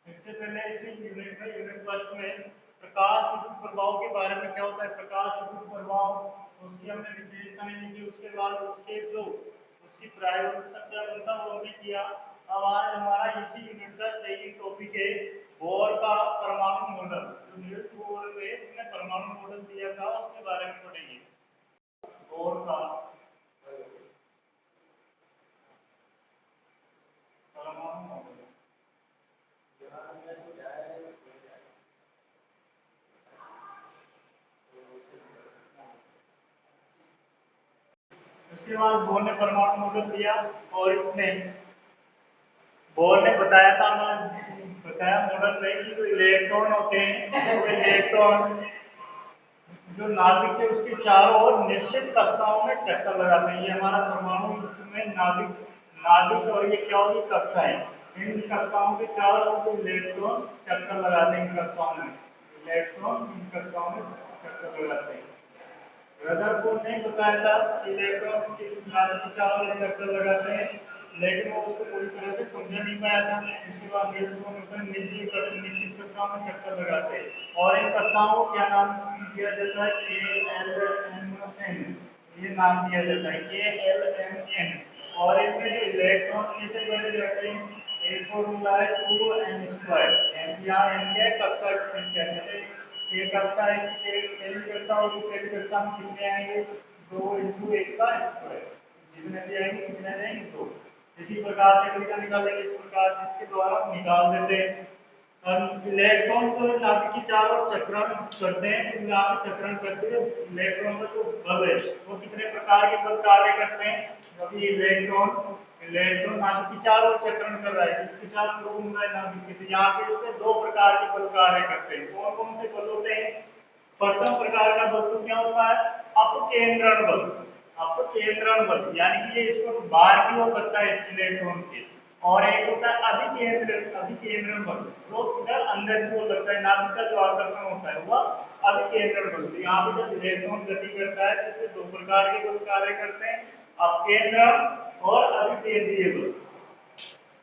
इससे पहले इसी यूनिट फर्स्ट में प्रकाश विद्युत प्रभाव के बारे में क्या होता है, प्रकाश विद्युत प्रभाव उसकी हमने विशेषताएं लिखी, उसके बाद उसके जो उसकी प्रायोगिक सत्यापन वो हमने किया। अब आज हमारा इसी यूनिट का सेकंड टॉपिक है बोर का परमाणु मॉडल। जो नील्स बोर ने उसने परमाणु मॉडल दिया था उसके बारे में पढ़ेंगे। बोर का परमाणु मॉडल। उसके बाद बोर ने परमाणु मॉडल दिया और इसने बोर ने बताया था बताया मॉडल में कि जो इलेक्ट्रॉन होते हैं वो इलेक्ट्रॉन जो नाभिक है उसके चारों ओर निश्चित कक्षाओं में चक्कर लगाते हैं। ये हमारा परमाणु में नाभिक नाभिक और ये क्या होगी कक्षाएं। इन कक्षाओं के चारों ओर जो इलेक्ट्रॉन चक्कर लगाते हैं इन कक्षाओं में, इलेक्ट्रॉन इन कक्षाओं में चक्कर लगाते हैं। रदरफोर्ड ने बताया था कि इलेक्ट्रॉन की चारों ओर चक्कर लगाते हैं, लेकिन वो उसको पूरी तरह से समझ नहीं पाया था। इसके बाद नील्स बोर ने निजी निश्चित कक्षाओं में चक्कर लगाते हैं और इन कक्षाओं को क्या नाम दिया जाता है, के एल एम एन। ये नाम दिया जाता है के एल एम एन। और इनमें जो इलेक्ट्रॉन कैसे बने रहते हैं, एक फॉर्मूला है 2n²। एन यहाँ एन क्या है, कक्षा की संख्या। जैसे एक कक्षा है, पहली कक्षा होगी, पहली कक्षा में कितने आएंगे, 2 इंटू 1 का स्क्वायर। जितने भी आएंगे कितने जाएंगे, 2। इसी प्रकार से कभी निकालेंगे, इस प्रकार से इसके द्वारा हम निकाल देते हैं। इलेक्ट्रॉन को नाभिक के चारों ओर चक्रण करते हैं, नाभिक चक्रण करते हुए इलेक्ट्रॉन का जो बल है वो कितने प्रकार के बल कार्य करते हैं। अभी इलेक्ट्रॉन इलेक्ट्रॉन नाभिक के चारों ओर चक्रण कर रहा है, इसके चारों ओर घूम रहा है नाभिक के, तो यहाँ पे इसमें दो प्रकार के बल कार्य करते हैं। कौन कौन से बल होते हैं, प्रथम प्रकार का बल तो क्या होता है, अपकेंद्रण बल। अपकेंद्रण बल यानी कि ये इसको बाहर की ओर लगता है इस इलेक्ट्रॉन के। और एक होता है अभिकेंद्रण बल, जो इधर अंदर की ओर लगता है, नाभिक का जो आकर्षण होता है वह अभिकेंद्रण बल। तो यहाँ पे जब इलेक्ट्रॉन गति करता है तो इसमें दो प्रकार के बल कार्य करते हैं, अपकेंद्रण और अभिकेंद्रीय बल।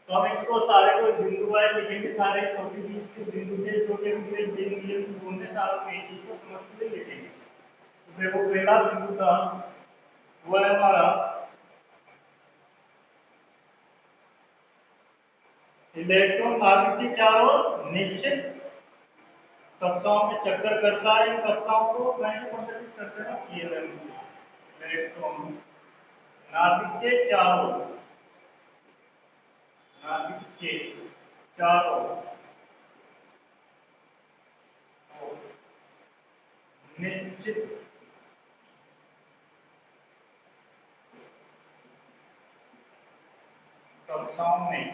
तो हम इसको सारे को बिंदु वाइज लिखेंगे, सारे छोटे बीच के बिंदु थे, छोटे बिंदु ढूंढने सारों को एक चीज को समझते हुए लिखेंगे। तो देखो पहला बिंदु था वो है हमारा इलेक्ट्रॉन नाभिक के चारों ओर निश्चित कक्षाओं में चक्कर करता है। इन कक्षाओं को कैसे प्रदर्शित करते हैं, किए जाने से इलेक्ट्रॉन नाभिक के चारों नाभिक के चारों निश्चित कक्षाओं में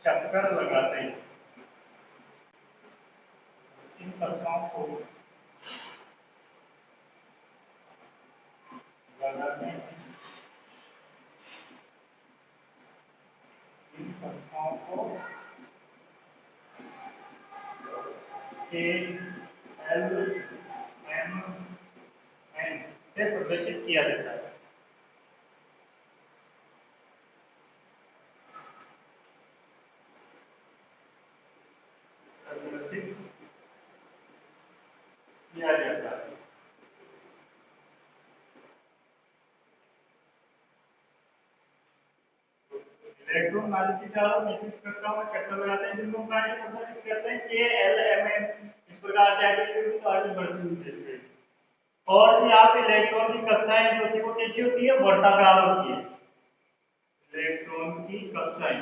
चक्कर लगाते हैं। इन कक्षाओं को लगाते हैं, इन कक्षाओं को के एल एम एन से प्रदर्शित किया जाता है। प्रदर्शित किया जाता है। इलेक्ट्रॉन नाभिक के चारों निश्चित कक्षाओं में चक्कर लगाते हैं, जिनको कैसे प्रदर्शित करते हैं, के एल एम एन। इस प्रकार से आगे तो आगे बढ़ती हुई चलती है। और यहाँ पे इलेक्ट्रॉन की कक्षाएं जो होती है वो कैसी होती है, वर्ताकार होती है। इलेक्ट्रॉन की कक्षाएं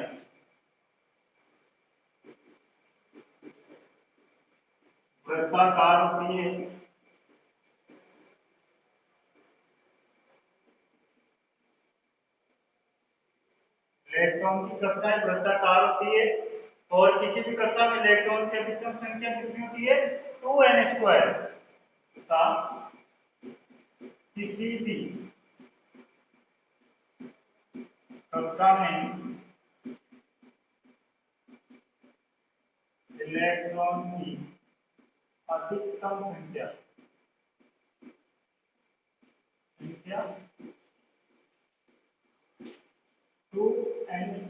वृत्ताकार होती है। इलेक्ट्रॉन की कक्षाएं वृत्ताकार होती है और किसी भी कक्षा में इलेक्ट्रॉन की अधिकतम संख्या कितनी होती है, 2n²। तथा किसी भी कक्षा में इलेक्ट्रॉन की अधिकतम संख्या संख्या 2n²।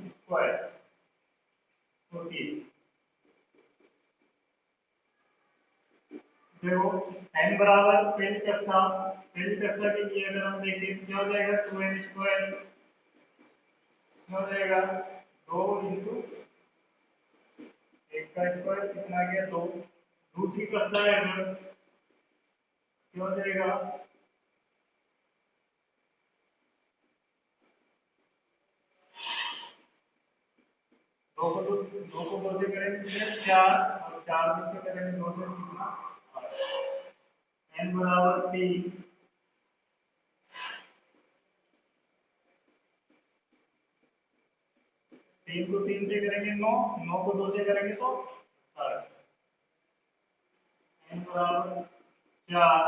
होती है। देखो n बराबर पहली कक्षा के लिए अगर हम देखें क्या हो जाएगा 2n स्क्वायर, क्या हो जाएगा 2 इंटू 1 का स्क्वायर कितना आ गया 2। दूसरी कक्षा है अगर क्या हो जाएगा 2 को 2 से करेंगे 4 और 4 से करेंगे 2 से कितना 8। n बराबर 3, 3 को 3 से करेंगे 9, 9 को 2 से करेंगे तो 8। n बराबर 4,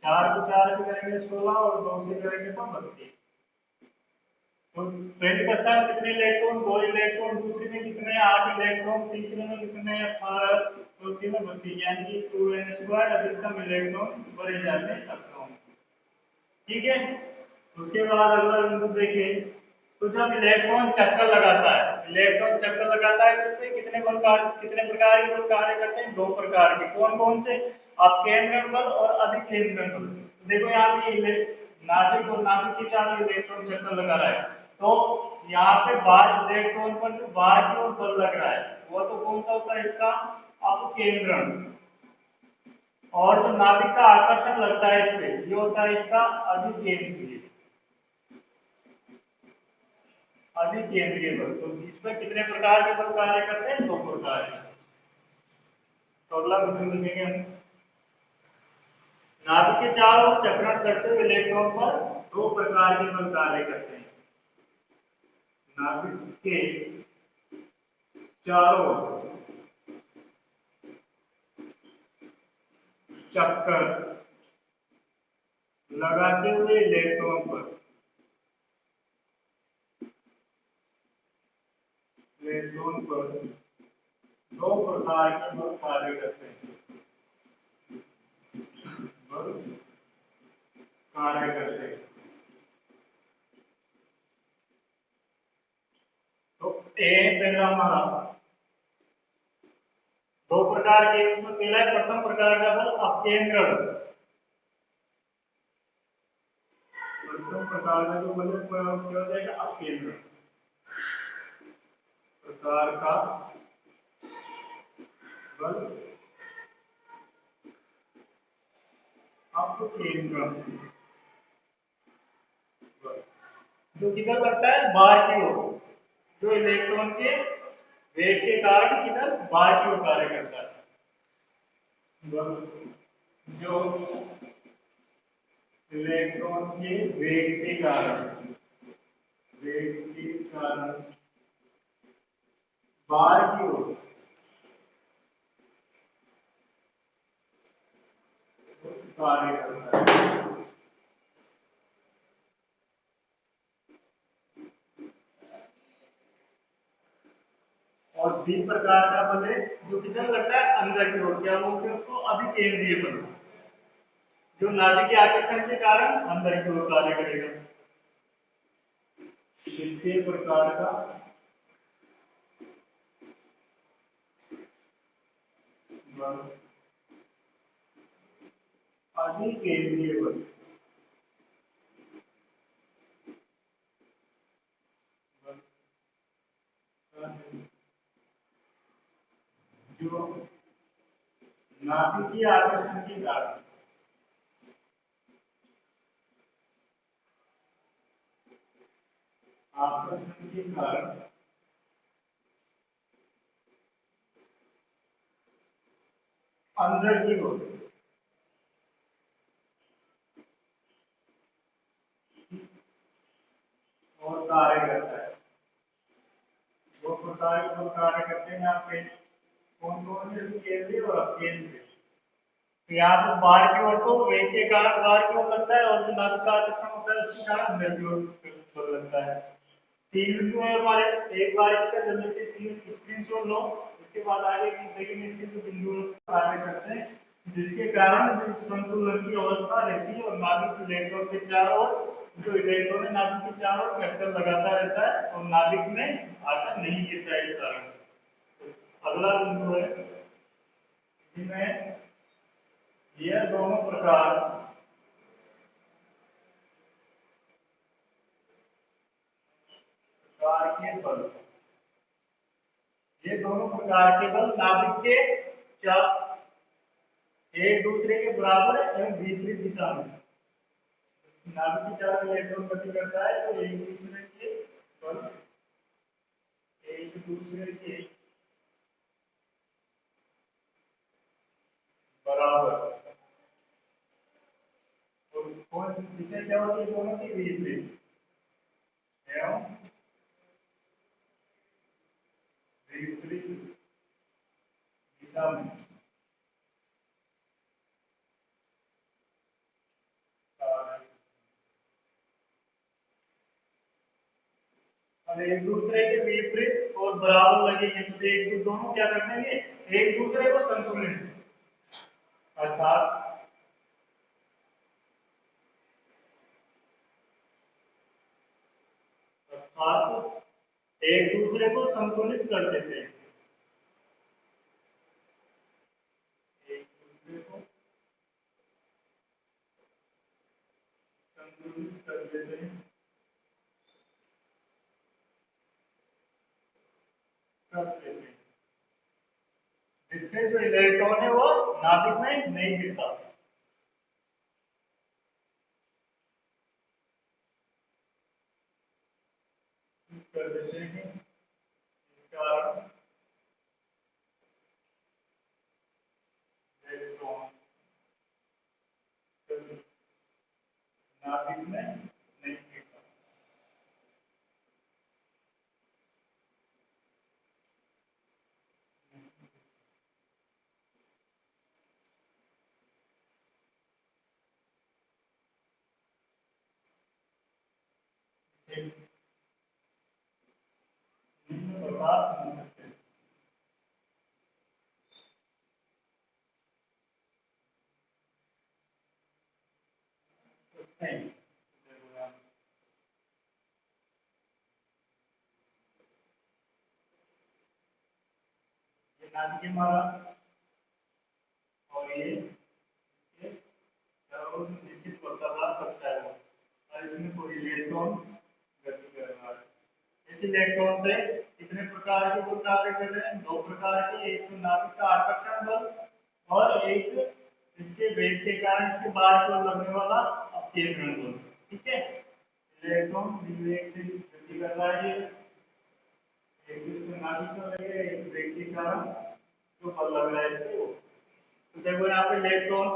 4 को 4 से करेंगे 16 और 2 से करेंगे तो 32। तो पहली कक्षा में कितने इलेक्ट्रॉन 2 इलेक्ट्रॉन, दूसरी में कितने 8 इलेक्ट्रॉन, तीसरे में कितने 18, चौथी में 32, यानी कि 2n स्क्वायर अधिकतम इलेक्ट्रॉन बड़े जाने सक्षम होंगे। ठीक है, उसके बाद अगला बिंदु देखिए, तो जब इलेक्ट्रॉन चक्कर लगाता है, इलेक्ट्रॉन चक्कर लगाता है तो इसमें कितने प्रकार के बल कार्य करते हैं, 2 प्रकार के। कौन कौन से, अपकेंद्रण बल और अभिकेंद्रण बल। देखो यहाँ पे नाभिक और नाभिक के चारों इलेक्ट्रॉन चक्कर लगा रहा है, तो यहाँ पे बाहर इलेक्ट्रॉन पर जो बाहर की ओर बल लग रहा है वो तो कौन सा होता है, इसका अपकेंद्रण। और जो नाभिक का आकर्षण लगता है इस पे, ये होता है इसका अभिकेंद्रीय बल। तो इसमें कितने प्रकार के बल कार्य करते हैं, 2 प्रकार के। तो अगला बिंदु लिखेंगे हम, नाभिक के चारों ओर चक्रण करते हुए इलेक्ट्रॉन पर 2 प्रकार के बल कार्य करते हैं। नाभिक के चारों ओर चक्कर लगाते हुए इलेक्ट्रॉन पर 2 प्रकार के बल कार्य करते हैं, बल कार्य करते हैं। तो ए पहला हमारा 2 प्रकार के, उसमें पहला है प्रथम प्रकार का बल अपकेंद्रण। प्रथम प्रकार का जो बल है क्या हो जाएगा, अपकेंद्रण प्रकार का बल अपकेंद्रण बल, जो किधर लगता है, बाहर की ओर, जो इलेक्ट्रॉन के वेग के कारण किधर बाहर की ओर कार्य करता है। जो इलेक्ट्रॉन के वेग के कारण बाहर की ओर कार्य करता है। और बी प्रकार का बल है जो किधर लगता है, अंदर की ओर, क्या बोलते हैं उसको, अभिकेंद्रीय बल, जो नाभिक के आकर्षण के कारण अंदर की ओर कार्य करेगा। द्वितीय प्रकार का बल अभिकेंद्रीय बल, जो नाभिकीय आकर्षण के कारण अंदर की ओर और कार्य करता है। 2 प्रकार के कार्य करते हैं यहाँ पे, कौन कौन से, केंद्रीय और अपकेंद्रीय। तो यहाँ पे बाहर की ओर तो वेग के कारण बाहर की ओर लगता है, और जो नाभिक का आकर्षण होता है उसके कारण अंदर की ओर लगता है। 3 बिंदु है हमारे, एक बार इसका जल्दी से स्क्रीनशॉट लो, इसके बाद आगे की देखेंगे इसके जो बिंदु कार्य करते हैं, जिसके कारण संतुलन की अवस्था रहती है और नाभिक इलेक्ट्रॉन के चारों ओर जो इलेक्ट्रॉन है नाभिक के चारों ओर चक्कर लगाता रहता है और नाभिक में आकर नहीं गिरता है इस कारण। तो अगला बिंदु है इसमें यह दोनों प्रकार के बल, ये दोनों प्रकार के बल नाभिक के एक दूसरे के बराबर एवं विपरीत दिशा में, नाभिक के चारों इलेक्ट्रॉन गति करता है तो एक दूसरे के बल एक दूसरे के बराबर, तो कौन दिशा क्या होती है दोनों की विपरीत एवं विपरीत दिशा में अब एक दूसरे के विपरीत और बराबर लगेंगे तो एक दोनों क्या कर देंगे, एक दूसरे को संतुलित, अर्थात एक दूसरे को संतुलित कर देते हैं, एक दूसरे को संतुलित कर देते हैं, जिससे जो इलेक्ट्रॉन है वो नाभिक में नहीं गिरता। कर देते हैं इस कारण इलेक्ट्रॉन नाभिक में नहीं गिरता। निम्न प्रकार समझ सकते हैं। ये नाभिक हमारा और ये निश्चित वर्ताकार कक्षा है और इसमें कोई इलेक्ट्रॉन गति कर रहा है। इस इलेक्ट्रॉन पे कितने प्रकार के बल कार्य कर रहे हैं, दो प्रकार के, एक तो नाभिक का आकर्षण बल और एक इसके वेग के कारण इसके बाहर की ओर लगने वाला अपकेंद्रण बल। ठीक है, इलेक्ट्रॉन द्विवेग से गति कर रहा है, एक नाभिक का लगेगा, एक वेग के कारण जो बल लग रहा है इसको। तो देखो यहाँ पे इलेक्ट्रॉन,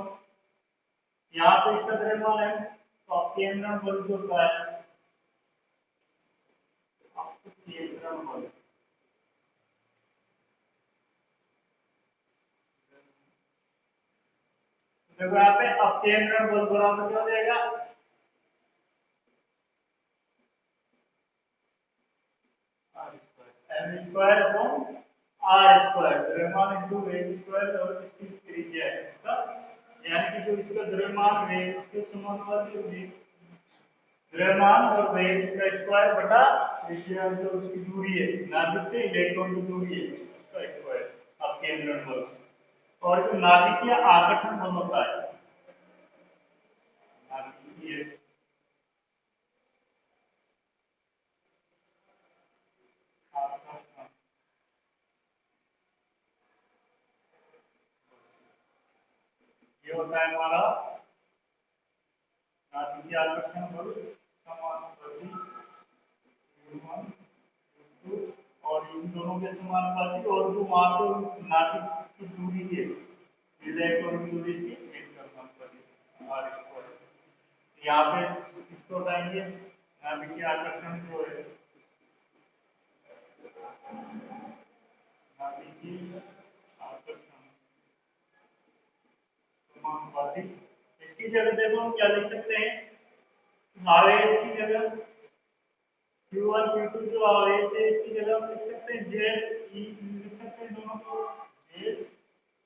यहाँ पे इसका द्रव्यमान है तो अपकेंद्रण बल जो होता है अपकेंद्रण बल, देखो यहाँ पे अपकेंद्रण बल बराबर क्या हो जाएगा, m square upon r square, द्रव्यमान इनटू वेग स्क्वायर और इसकी त्रिज्या है इसका, यानी कि जो इसका द्रव्यमान वेग के समानुपाती होगी, द्रव्यमान और वेग का स्क्वायर बटा त्रिज्या जो उसकी दूरी है नाभिक से इलेक्ट्रॉन की दूरी है उसका स्क्वायर अपकेंद्रण बल। और जो नाभिकीय आकर्षण बल होता है, नाभिकीय आकर्षण, ये होता है हमारा नाभिकीय आकर्षण बल समानुपाती और इन दोनों के समानुपाती, और जो वहां पे नाभिक की दूरी है इलेक्ट्रॉन की दूरी से एक समानुपाती r स्क्वायर। यहाँ पे इसको बताएंगे नाभिकीय आकर्षण जो है, नाभिकीय आकर्षण समानुपाती, इसकी जगह देखो हम क्या लिख सकते हैं, आवेश की जगह Q1 Q2 जो आवेश है इसकी जगह हम लिख सकते हैं Z E, लिख सकते हैं दोनों को Z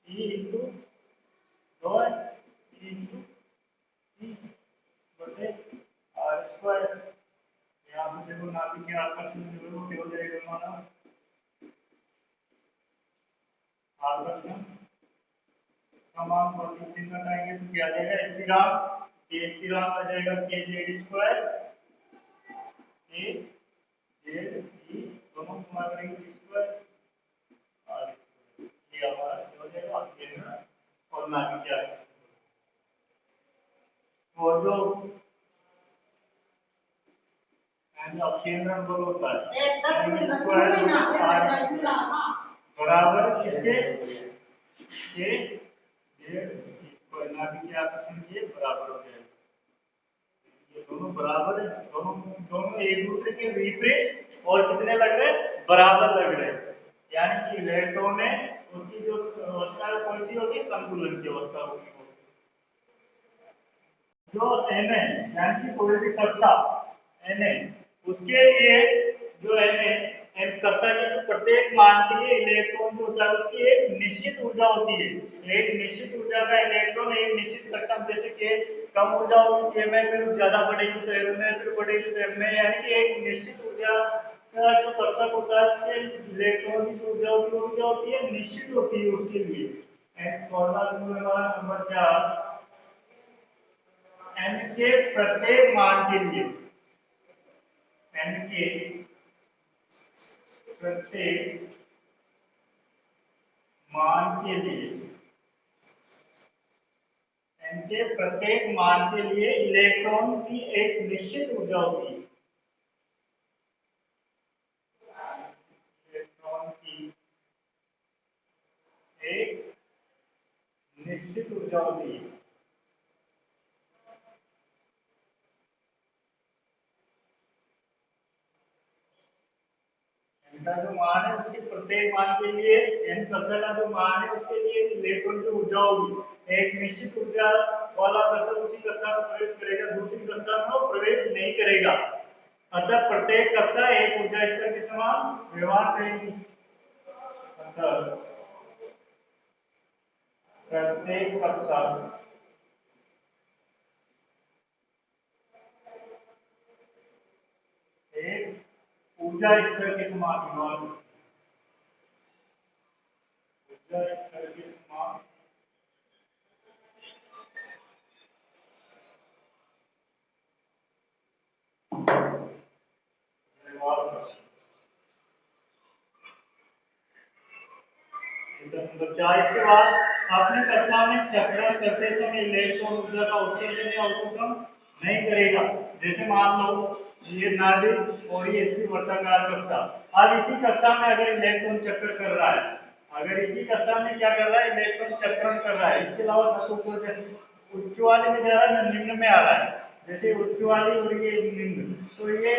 E इंटू दो E इंटू E बटे R स्क्वायर नाभिक के आकर्षण जो है वो क्या हो जाएगा हमारा आकर्षण समान भौतिक चिन्ह हटाएंगे तो क्या आ जाएगा स्थिरांक। ये स्थिरांक आ जाएगा के जेड स्क्वायर ए जेड ई दोनों गुणा करेंगे स्क्वायर और ये हमारा क्या हो जाएगा केंद्र और नाभिक के आकर्षण। और जो केंद्र बल होता है बराबर किसके के जेड नाभिक के आकर्षण के बराबर हो जाएगा। ये दोनों बराबर है, दोनों दोनों एक दूसरे के विपरीत और कितने लग रहे हैं बराबर लग रहे हैं। यानी कि इलेक्ट्रॉन है उसकी जो अवस्था कौन सी होगी संतुलन की अवस्था होगी। जो n है यानी कि कोई भी कक्षा n है उसके लिए जो n कक्षा के प्रत्येक मान के लिए इलेक्ट्रॉन जो होता है उसकी एक निश्चित ऊर्जा होती है। एक निश्चित ऊर्जा का इलेक्ट्रॉन एक निश्चित कक्षा में जैसे कि कम ऊर्जा होगी m में ज्यादा बढ़ेगी तो m में फिर बढ़ेगी तो m में, यानी कि एक निश्चित ऊर्जा का जो कक्षक होता है उसके इलेक्ट्रॉन की जो ऊर्जा होती है वो क्या होती है निश्चित होती है उसके लिए। नंबर 4 n के प्रत्येक मान के लिए n के प्रत्येक मान के लिए n के प्रत्येक मान के लिए इलेक्ट्रॉन की एक निश्चित ऊर्जा होती है। इलेक्ट्रॉन की एक निश्चित ऊर्जा होती है। का जो मान है उसके प्रत्येक मान के लिए n कक्षा का जो मान है उसके लिए इलेक्ट्रॉन की ऊर्जा होगी एक निश्चित ऊर्जा वाला कक्षा उसी कक्षा में प्रवेश करेगा, दूसरी कक्षा में प्रवेश नहीं करेगा। अतः प्रत्येक कक्षा एक ऊर्जा स्तर के समान व्यवहार करेगी। अतः प्रत्येक कक्षा एक ऊर्जा स्तर के समान व्यवहार, ऊर्जा स्तर के समान इसके बाद अपनी कक्षा में चक्रण करते समय इलेक्ट्रॉन ऊर्जा का उत्सर्जन या अवशोषण नहीं करेगा। जैसे मान लो ये नाभिक और ये इसकी वर्ताकार कक्षा, अब इसी कक्षा में अगर इलेक्ट्रॉन चक्र कर रहा है, अगर इसी कक्षा में क्या कर रहा है इलेक्ट्रॉन चक्रण कर रहा है, इसके अलावा उच्च वाले में जा रहा है निम्न में आ रहा है, जैसे उच्च वाली और ये निम्न, तो ये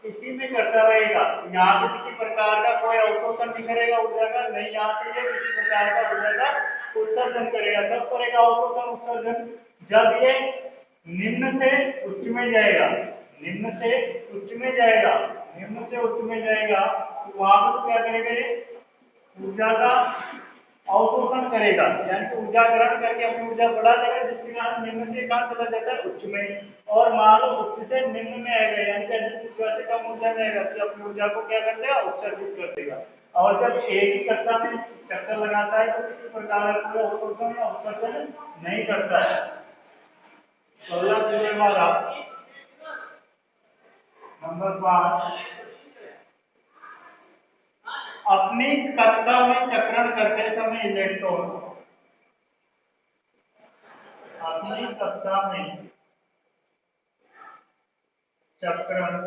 इसी में करता रहेगा। यहाँ पे किसी प्रकार का कोई अवशोषण नहीं करेगा ऊर्जा का, नहीं यहाँ से ये किसी प्रकार का ऊर्जा का उत्सर्जन करेगा। कब करेगा अवशोषण उत्सर्जन? जब ये निम्न से उच्च में जाएगा, निम्न से उच्च में जाएगा, निम्न से उच्च में जाएगा तो वहां पर तो क्या करेगा ये ऊर्जा का अवशोषण करेगा, यानी कि ऊर्जा ग्रहण करके अपनी ऊर्जा बढ़ा देगा, जिसके कारण निम्न से कहां चला जाता है उच्च में। और मान लो उच्च से निम्न में आएगा, यानी कि अधिक ऊर्जा से कम ऊर्जा में आएगा तो अपनी ऊर्जा को क्या कर देगा उत्सर्जित कर देगा। और जब एक ही कक्षा में चक्कर लगाता है तो किसी प्रकार का कोई अवशोषण या उत्सर्जन नहीं करता है। अगला पीरियड हमारा नंबर 5, अपनी कक्षा में चक्रण करते समय इलेक्ट्रॉन अपनी कक्षा में चक्रण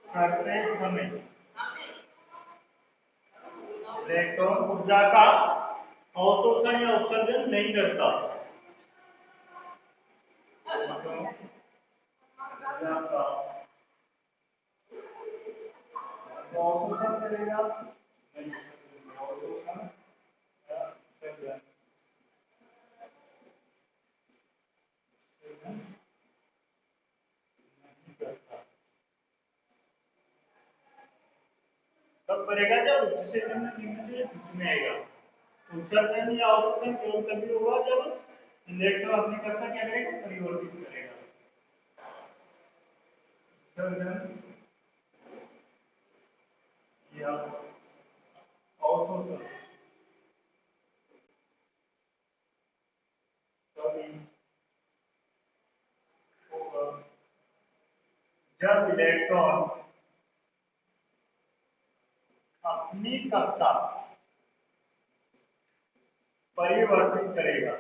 करते समय इलेक्ट्रॉन ऊर्जा का अवशोषण या उत्सर्जन नहीं करता। ऊर्जा का अवशोषण करेगा नहीं, अवशोषण तब करेगा जब उच्च से निम्न, निम्न से उच्च में आएगा। उत्सर्जन या अवशोषण केवल तभी होगा जब इलेक्ट्रॉन अपनी कक्षा क्या करेगा परिवर्तित करेगा। उत्सर्जन या अवशोषण तभी होगा जब इलेक्ट्रॉन अपनी कक्षा परिवर्तित करेगा।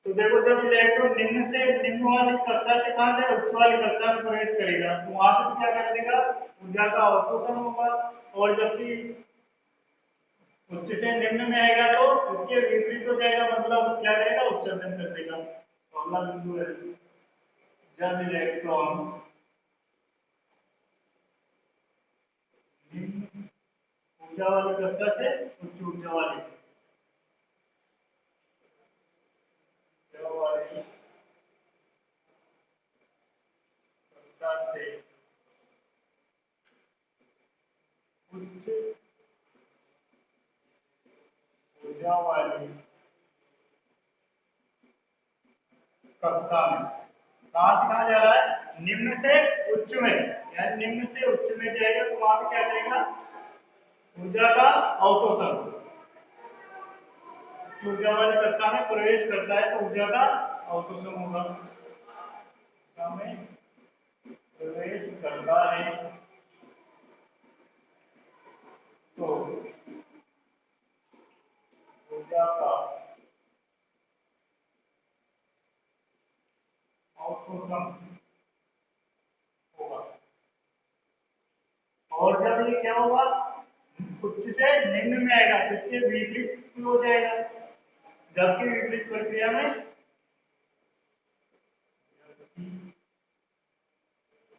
तो देखो, जब इलेक्ट्रॉन निम्न से निम्न वाली कक्षा से कहां जाए, उच्च वाली कक्षा में प्रवेश करेगा, तो वहां पर क्या कर देगा, ऊर्जा का अवशोषण होगा। और जबकि उच्च से निम्न में आएगा तो इसके विपरीत हो जाएगा, मतलब क्या करेगा, उत्सर्जन कर देगा। तो अगला बिंदु है, जब इलेक्ट्रॉन निम्न ऊर्जा वाली कक्षा से उच्च ऊर्जा वाली कक्षा से उच्च ऊर्जा वाली कक्षा में, कहां से कहां जा रहा है, निम्न से उच्च में, यानी निम्न से उच्च में जाएगा तो वहां पे क्या करेगा, ऊर्जा का अवशोषण। ऊर्जा वाली कक्षा में प्रवेश करता है तो ऊर्जा का अवशोषण होगा। कक्षा में प्रवेश करता है तो ऊर्जा का अवशोषण होगा। और जब ये क्या होगा, उच्च से निम्न में आएगा तो इसके विपरीत हो जाएगा। जबकि विपरीत प्रक्रिया में,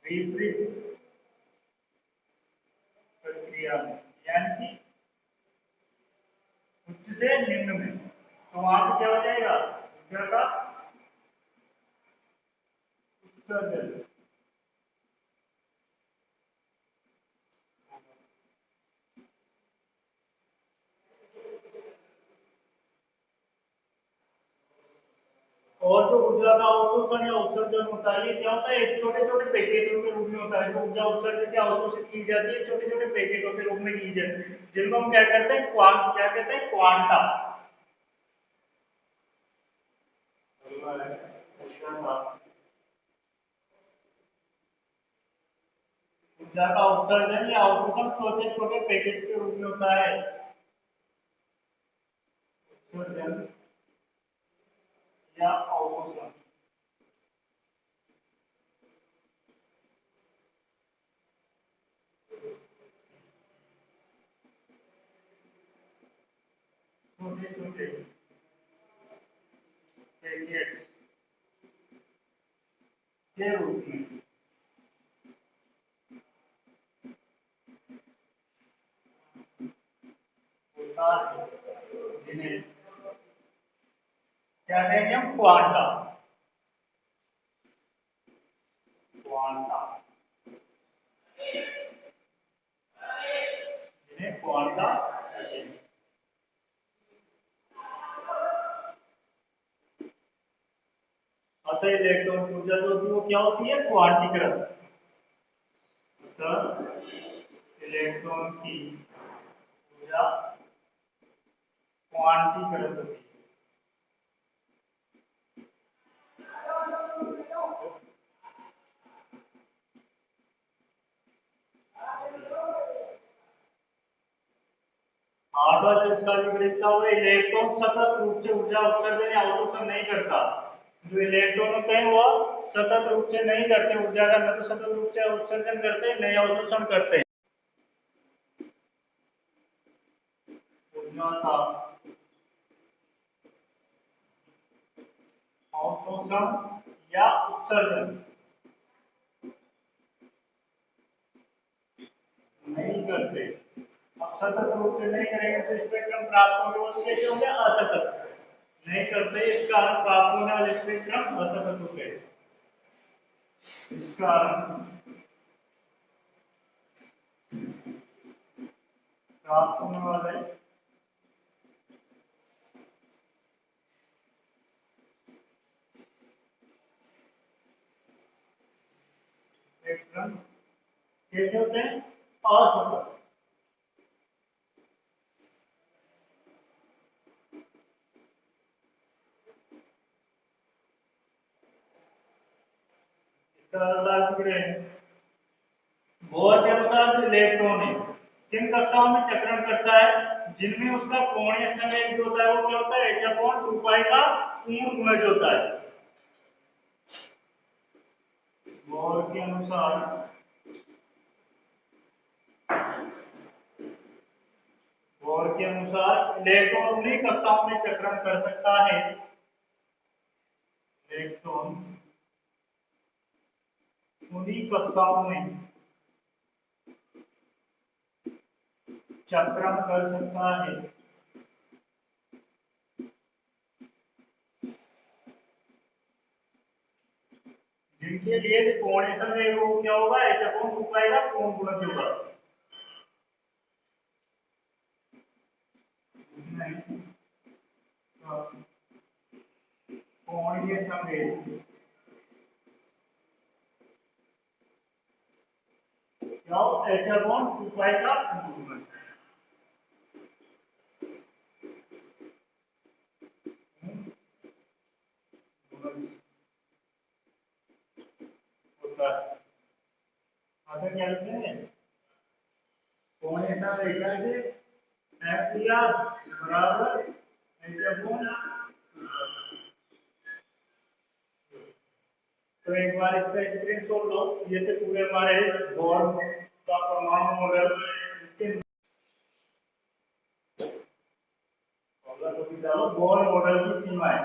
विपरीत प्रक्रिया में यानी कि उच्च से निम्न में, तो वहां पे क्या हो जाएगा, ऊर्जा का उत्सर्जन। और जो ऊर्जा का अवशोषण या उत्सर्जन होता है, ये क्या होता है, छोटे छोटे पैकेटों के रूप में होता है। जो ऊर्जा उत्सर्जित या अवशोषित की जाती है, छोटे छोटे पैकेटों के रूप में की जाती है, जिनको हम क्या कहते हैं, क्या कहते हैं, क्वांटा। ऊर्जा का उत्सर्जन या अवशोषण छोटे छोटे पैकेट्स के रूप में होता है। उत्सर्जन या अवशोषण छोटे छोटे पैकेट्स के रूप में होता है, जिन्हें क्या कहेंगे हम, क्वांटा। क्वांटा, जिन्हें क्वांटा कहते हैं। अतः इलेक्ट्रॉन की ऊर्जा जो होती है वो क्या होती है, क्वांटीकृत। अतः इलेक्ट्रॉन की ऊर्जा क्वांटीकृत होती है। हार्डवेयर जो इसका विपरीत था, वो इलेक्ट्रॉन सतत रूप से ऊर्जा उत्सर्जन या अवशोषण नहीं करता। जो इलेक्ट्रॉन होते हैं वो सतत रूप से नहीं करते ऊर्जा का, न तो सतत रूप से उत्सर्जन करते, न ही अवशोषण करते। ऊर्जा का अवशोषण या उत्सर्जन नहीं करते। अब सतत रूप से नहीं करेंगे तो स्पेक्ट्रम प्राप्त होंगे, वो कैसे होंगे, असतत। नहीं करते, इस कारण प्राप्त होने वाले स्पेक्ट्रम असतत होते हैं। इस कारण प्राप्त होने वाले इलेक्ट्रॉन कैसे होते हैं? असतत। इसका लागू है बोर के अनुसार जो इलेक्ट्रॉन है किन कक्षाओं में चक्रण करता है जिनमें उसका कोणीय संवेग जो होता है वो क्या होता है h/2 का पूर्ण गुणज होता है। बोर के अनुसार इलेक्ट्रॉन उन्हीं कक्षाओं में चक्रण कर सकता है इलेक्ट्रॉन उन्हीं कक्षाओं में चक्रण कर सकता है जिनके लिए कोणीय संवेग वो क्या होगा h/2 का पूर्ण गुणज होगा। कोणीय संवेग क्या h/2 का पूर्ण गुणज। होता है आगे क्या लिखते हैं कोणीय संवेग कैसे F बराबर h/2। तो एक बार इसका स्क्रीनशॉट लो। ये थे पूरे हमारे बोर का परमाणु मॉडल। इसके अगला टॉपिक डालो बोर मॉडल की सीमाएं।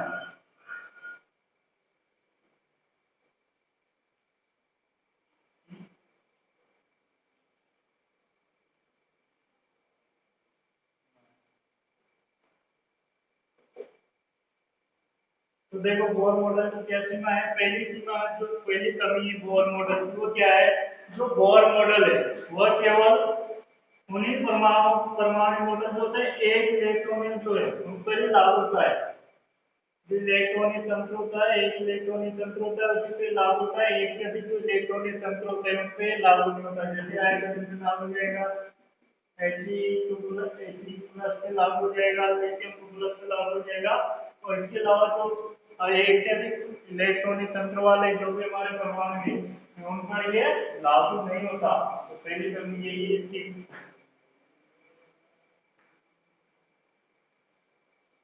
तो देखो बोर मॉडल की क्या सीमा है। पहली सीमा जो पहली कमी है बोर मॉडल की वो क्या है जो बोर मॉडल है वह केवल उन्हीं परमाणु मॉडल जो होते हैं एक इलेक्ट्रॉन जो है उन पर ही लागू होता है। जो इलेक्ट्रॉनिक तंत्र होता है एक इलेक्ट्रॉनिक तंत्र होता है उसी पे लागू होता है। एक से अधिक जो इलेक्ट्रॉनिक तंत्र होते हैं उन पे लागू नहीं होता। जैसे हाइड्रोजन पे लागू हो जाएगा He2+ पे लागू हो जाएगा Li2+ पे लागू हो जाएगा। और इसके अलावा जो एक से अधिक इलेक्ट्रॉनिक तंत्र वाले जो भी हमारे परमाणु हैं उन पर ये लागू नहीं होता। तो पहली कमी यही है इसकी।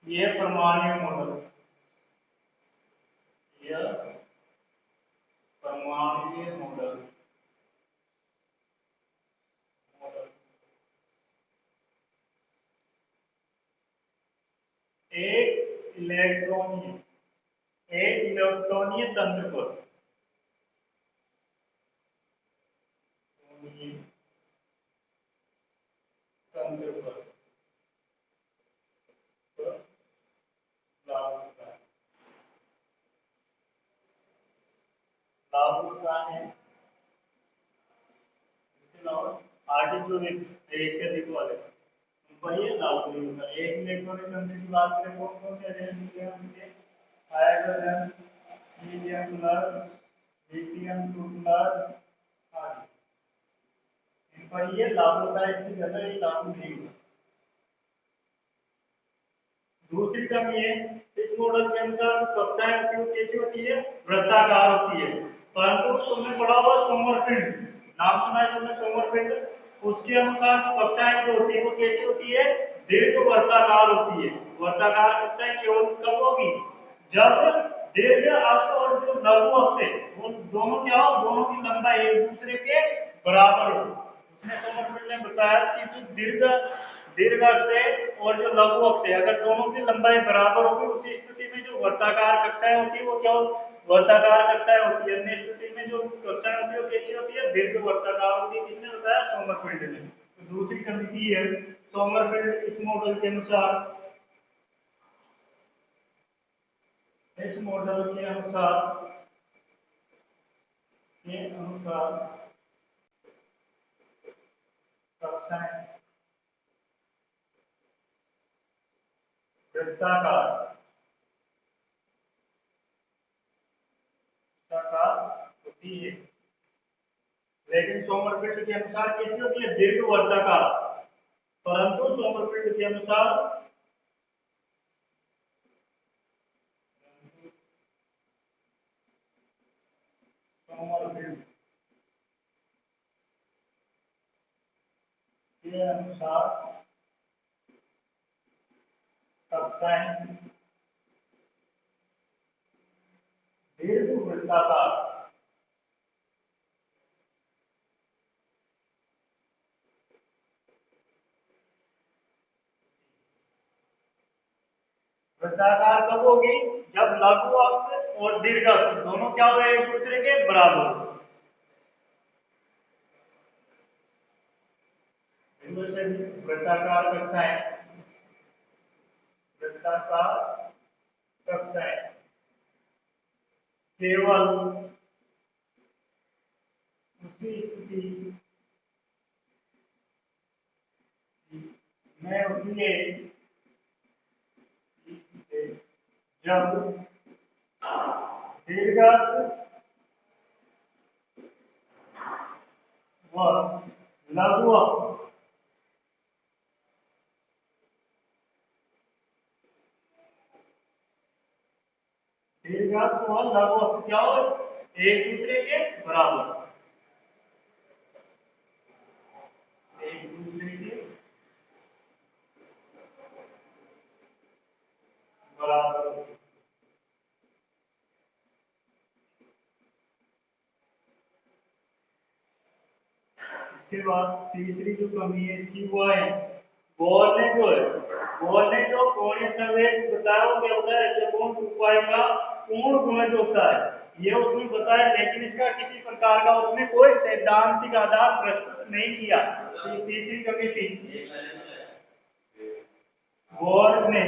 ये परमाणु मॉडल यह परमाणु मॉडल एक इलेक्ट्रॉनीय तंत्र पर लागू होता है। आगे जो एक से अधिक वाले उन पर ये लागू नहीं होता। एक इलेक्ट्रॉनिक तंत्र की बात करें कौन कौन से हैं हाइड्रोजन हीलियम प्लस लिथियम 2+ आदि इन पर ये लागू होता है। इससे ज्यादा ये लागू नहीं होता। दूसरी कमी है इस मॉडल के अनुसार कक्षाएं होती है कैसी होती है वृत्ताकार होती है। परंतु तुमने पढ़ा होगा सोमरफेल्ड नाम सुना है तुमने सोमरफेल्ड। उसके अनुसार कक्षाएं जो होती है वो कैसी होती है दीर्घ वर्ताकार होती है। वर्ताकार कक्षाएं केवल कब होगी जब दीर्घ अक्ष और जो लघु अक्ष है वो दोनों क्या हो दोनों की लंबाई एक दूसरे के बराबर हो। उसने सोमरफेल्ड ने बताया कि जो दीर्घ अक्ष है और जो लघु अक्ष है अगर दोनों की लंबाई बराबर होगी उस स्थिति में जो वर्ताकार कक्षाएं होती है वो क्या वर्ताकार कक्षाएं होती है। अन्य स्थिति में जो कक्षाएं होती है वो कैसी होती है दीर्घ वर्ताकार होती है। किसने बताया सोमरफेल्ड ने। तो दूसरी कमी दी है सोमरफेल्ड इस मॉडल के अनुसार कक्षाएं वृत्ताकार होती है। लेकिन सोमरफेल्ड के अनुसार कैसी होती है, दीर्घ वर्ताकार। परंतु सोमरफेल्ड के अनुसार के अनुसार कक्षाएं दीर्घ वृत्ताकार। वृत्ताकार कब होगी, जब लघु अक्ष और दीर्घ अक्ष दोनों क्या हो, एक दूसरे के बराबर। वृत्ताकार कक्षाएं, वृत्ताकार कक्षाएं केवल उसी स्थिति में होती है जब दीर्घाक्ष व लघु अक्ष दीर्घाक्ष व लघु अक्ष क्या हो, एक दूसरे के बराबर। एक दूसरे के बराबर। इसके बाद तीसरी जो कमी है इसकी वो है, बोर ने जो कोणीय संवेग बताया वो क्या होता है, त्रिकोण 2π का पूर्ण गुणज होता है, ये उसने बताया, लेकिन इसका किसी प्रकार का उसने कोई सैद्धांतिक आधार प्रस्तुत नहीं किया। तो तीसरी कमी थी, बोर ने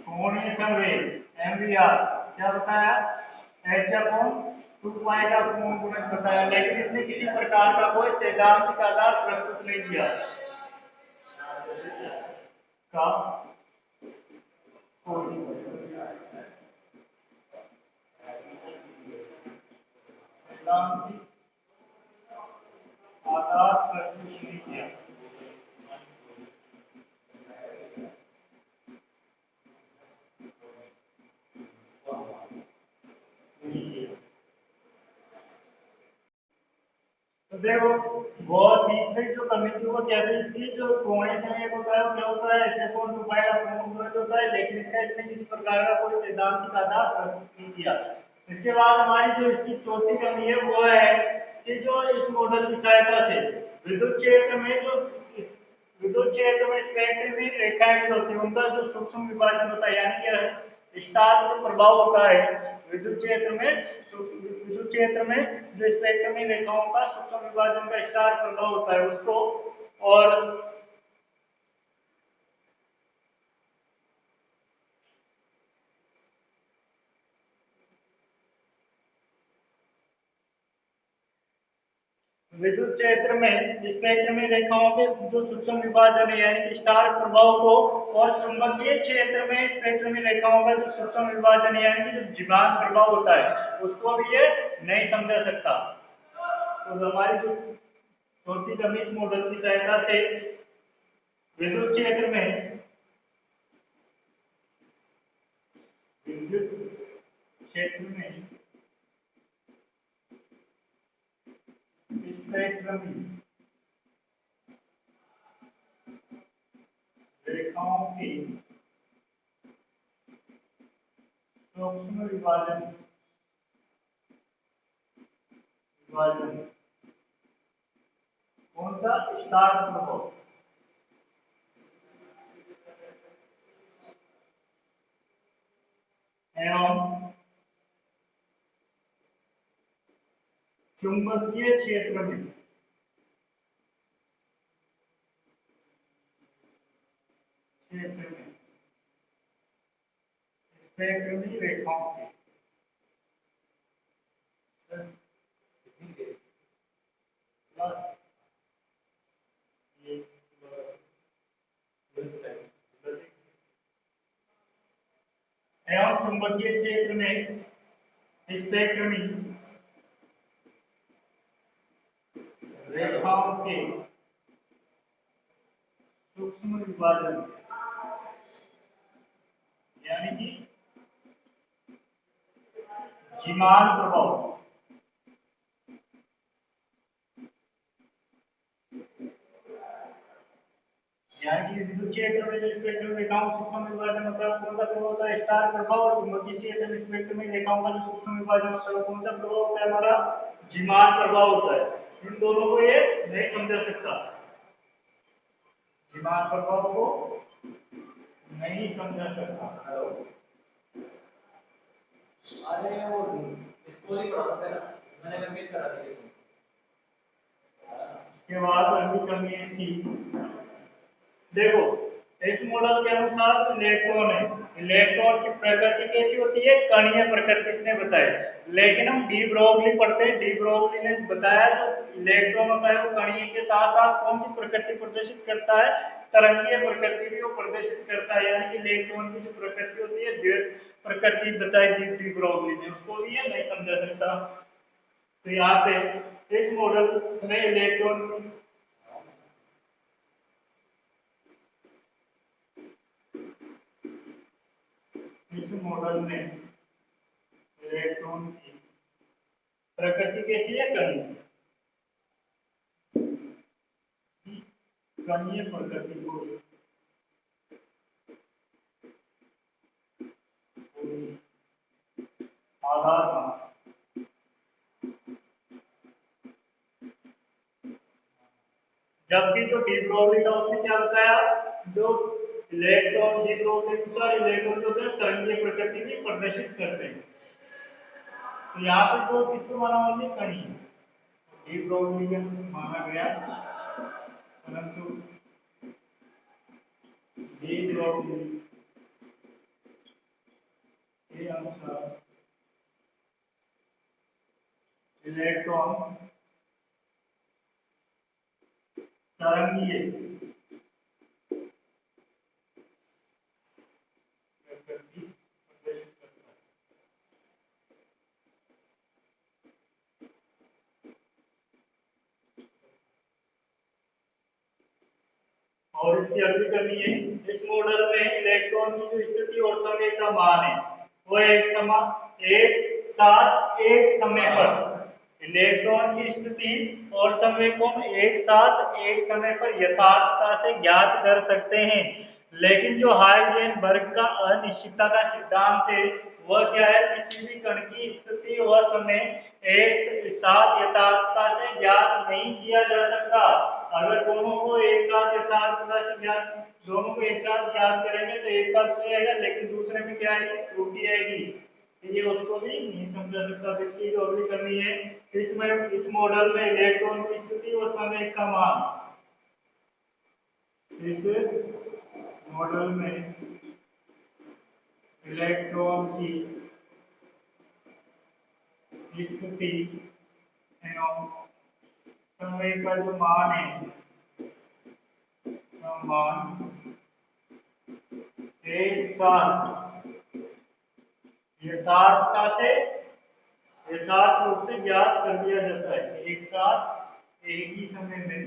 कोणीय संवेग एमवीआर क्या बताया, h/2π का पूर्ण गुणज बताया, लेकिन इसने किसी प्रकार का कोई सैद्धांतिक आधार प्रस्तुत नहीं किया का सैद्धांतिक आधार प्रस्तुत नहीं किया। तो देखो वो तीसरी जो कमी थी वो क्या थी, इसकी जो कोणीय संवेग होता है वो क्या होता है, h/2π का पूर्ण गुणज होता है, लेकिन इसका इसने किसी प्रकार का कोई सैद्धांतिक आधार प्रस्तुत नहीं किया। इसके बाद हमारी जो इसकी चौथी कमी है वो है कि जो इस मॉडल की सहायता से विद्युत क्षेत्र में स्पेक्ट्रम रेखाएं जो होती है उनका जो सूक्ष्म विभाजन होता है, यानी कि स्टार जो प्रभाव होता है विद्युत क्षेत्र में जो स्पेक्ट्रम रेखाओं का सूक्ष्म विभाजन का स्टार प्रभाव होता है उसको, और विद्युत क्षेत्र में स्पेक्ट्रम रेखाओं के जो सूक्ष्म विभाजन है यानी कि स्टार प्रभाव को, और चुंबकीय क्षेत्र में स्पेक्ट्रम रेखाओं का जो सूक्ष्म विभाजन है यानी कि जो जीवांत प्रभाव होता है उसको भी ये नहीं समझा सकता। तो हमारी जो चौथी कमी इस मॉडल की सहायता से विद्युत क्षेत्र में स्पेक्ट्रम रेखाओं के सूक्ष्म विभाजन कौन सा, स्टार प्रभाव, एवं चुंबकीय क्षेत्र में स्पेक्ट्रमी रेखाओं के एवं चुंबकीय क्षेत्र में स्पेक्ट्रमी रेखाओं के सूक्ष्म विभाजन यानी कि जीमान प्रभाव यानी कि विद्युत क्षेत्र में जो स्पेक्ट्रम रेखाओं सूक्ष्म विभाजन होता है कौन सा प्रभाव होता है स्टार प्रभाव। और चुंबकीय क्षेत्र में स्पेक्ट्रम में रेखाओं का जो सूक्ष्म विभाजन होता है कौन सा प्रभाव होता है हमारा जीमान प्रभाव होता है। इन दोनों को ये नहीं समझा सकता, जीमान प्रभाव को नहीं समझा सकता। अरे वो इसको ही पढ़ा था ना, मैंने कंप्लीट करा दिया। इसके बाद अगली कमी इसकी देखो, इस मॉडल के अनुसार इलेक्ट्रॉन है, इलेक्ट्रॉन की प्रकृति कैसी होती है कणीय प्रकृति इसने बताई। लेकिन हम डी ब्रोगली पढ़ते हैं, डी ब्रोगली ने बताया जो इलेक्ट्रॉन होता है वो कणीय के साथ साथ कौन सी प्रकृति प्रदर्शित करता है, तरंगीय प्रकृति भी वो प्रदर्शित करता है। यानी कि इलेक्ट्रॉन की जो प्रकृति होती है द्वैत प्रकृति बताई थी डी ब्रोगली ने, उसको भी ये नहीं समझा सकता। तो यहाँ पे इस मॉडल में इलेक्ट्रॉन इस मॉडल में इलेक्ट्रॉन की प्रकृति कैसी है कणीय प्रकृति को आधार माना। जबकि जो डी ब्रोगली था उसने क्या बताया, जो इलेक्ट्रॉन डी ब्रोगली अनुसार इलेक्ट्रॉन जो है तरंगीय प्रकृति भी प्रदर्शित करते हैं। तो यहाँ पे जो किसको माना होगी कणीय, डी ब्रोगली का माना गया, परंतु डी ब्रोगली के अनुसार इलेक्ट्रॉन तरंगीय प्रकृति प्रदर्शित करता है। और इसकी अगली कमी है, इस मॉडल में इलेक्ट्रॉन की जो स्थिति और समय का मान है वो एक साथ एक समय पर इलेक्ट्रॉन की स्थिति और समय को हम एक साथ एक समय पर यथार्थता से ज्ञात कर सकते हैं। लेकिन जो हाइजेनबर्ग का अनिश्चितता का सिद्धांत है वह क्या है, किसी भी कण की स्थिति व समय एक साथ यथार्थता से ज्ञात नहीं किया जा सकता। अगर दोनों को एक साथ यथार्थता से ज्ञात दोनों को एक साथ ज्ञात करेंगे तो एक बात सही आएगा, लेकिन दूसरे में क्या आएगी त्रुटि आएगी, ये उसको भी नहीं समझा सकता। तो इसकी जो अगली कमी है, इसमें इस मॉडल में इलेक्ट्रॉन की स्थिति और समय का मान, इस मॉडल में इलेक्ट्रॉन की स्थिति एवं समय का जो मान है मान एक साथ यथार्थ रूप से ज्ञात कर दिया जाता है। एक साथ एक ही समय में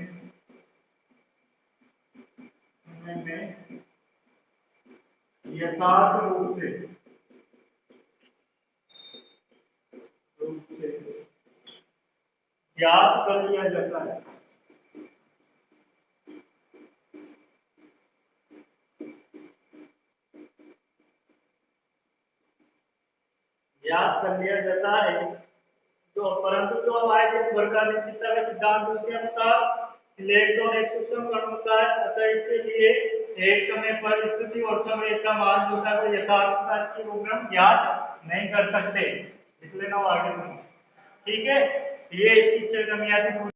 यथार्थ रूप से ज्ञात कर लिया जाता है। ज्ञात कर लिया जाता है तो परंतु जो हमारे वर्ग का अनिश्चितता का सिद्धांत उसके अनुसार इलेक्ट्रॉन एक सूक्ष्म कण होता है, अतः इसके लिए एक समय पर स्थिति और समय का मान जो है वो यथार्थता के रूप में हम ज्ञात नहीं कर सकते। लिख लेना आगे, ठीक है। ये इसकी 6 कमियां थी।